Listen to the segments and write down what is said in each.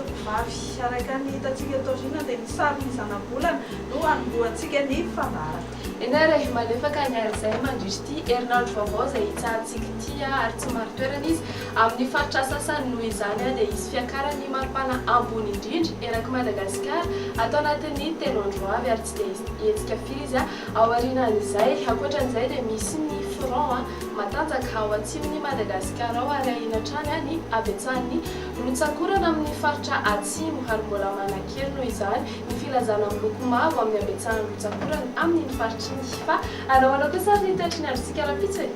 tovovavy araka ny hitantsika taorina dia ny sary ny zana-bolana no anomboantsika ny fandaraka. Eny ary malefaka ny ary izay mandritry ity herinandro vaovao izay hitsahantsika ity ary tsy maro toerana izy amin'ny faritra sasany noho izany dia hisy fiakarany maripana ambony indrindra eraky Madagasikara atao anatin'ny telo andro avy ary tsy dia hetsika firy izy ao aorianan'izay. Ankoatran'izay dia misy ny front matanjaka ao atsimon'ny Madagasikara ao ary ahinan-trany ny abetsahan'ny rotsakorana amin'ny faritra atsimo ary mbola manakely noho izany ny filazana miloko mavo amin'ny abetsahan'ny rotsakorana amin'ny faritra fa anaona kosa ny toetry ny androntsika rapitso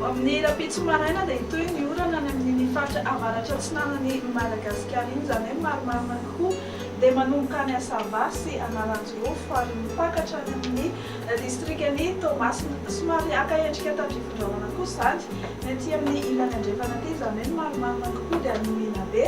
amin'ny rapitso maraina dia toy ny orana any amin'ny faritra avaratra atsinanany Madagasikara iny izany hoe maromaro koa dia manomboka any Asava sy Analanjorofo ary mipakatra any amin'ny distrikany Toamasina somary aka endrika tandrifon-drahona kosa izany ny aty amin'ny ilany andrefana aty izany hoe maromaro koa dia anohina be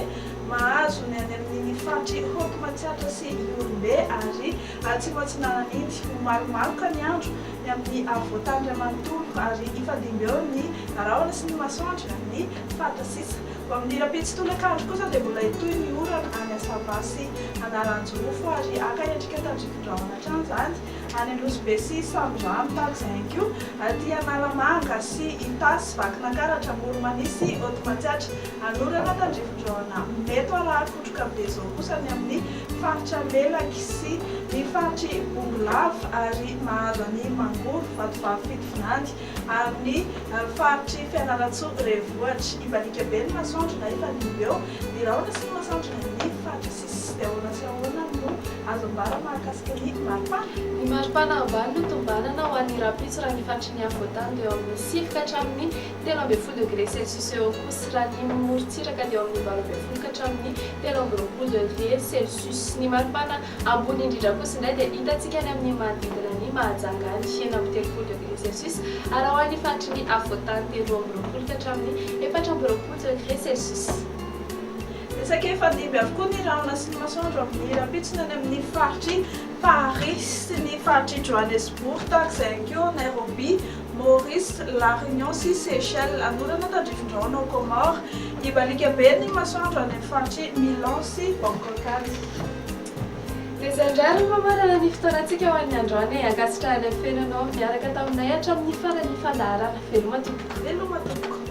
mahazo ny any amin'ny faritry Haute Matsiatra sy Iorombe ary atsimo atsinanana iny ho maromaro ka ny andro ny amin'ny avoatandriamanontolo ary ifadimby eo ny rahona sy ny masoandro amin'ny faritra sisa. Amin'ny rapitso tolakandro kosa dia mbola hitoy ny orana any Asava sy Analanjorofo ary aka endrika tandrifon-drahona hatrany izany any Androsibe sy Samborano tahaka izay koa aty Analamanga sy Itasy Vakinankaratra Moromanisy Haute Matsiatra anorana tandrifon-drahona meto araha kotroka be zao kosa ny amin'ny faritra Melaky sy ny faritry Bongolava ary mahazo ny Mangoro Vatovavy Fitovinany ary ny faritry Fianaratsoa Revohatra ibalika be ny masoandro na ifadimby eo ny rahona sy ny masoandro ny faritra sisy dia ahoana sy ahoana no azo ambara mahakasika ny maripana. Ny maripana ambany no tombanana ho an'ny rapitso raha ny faritry ny afoatany dia eo amin'ny 7 ka hatramin'ny 13 degré Celsius eo kosa raha ny morotsiraka dia eo amin'ny 12 ka hatramin'ny 13 degré Celsius. Ny maripana ambony indrindra kosa indray dia hitantsika any amin'ny manodidina ny Mahajanga any eny amin'ny 13 degré Celsius ary ao an'ny faritry ny afoatany 13 ka hatramin'ny 14 degré Celsius. Isaka ifadimby avokoa ny rahona sy ny masoandro amin'ny rapitso ny any amin'ny faritry Paris sy ny faritry Johannesburg tahaka izay koa Nairobi, Maurice, La Réunion sy Seychelles anorana tandrifon-drahona ao Comore ibalika be ny masoandro any amin'ny faritry Milan sy Bangkok any. Dia izay indray ary mamarana ny fotoanantsika ho an'ny androany ankasitrahana fenanao miaraka taminay hatramin'ny farany fandaharana veloma tompoko.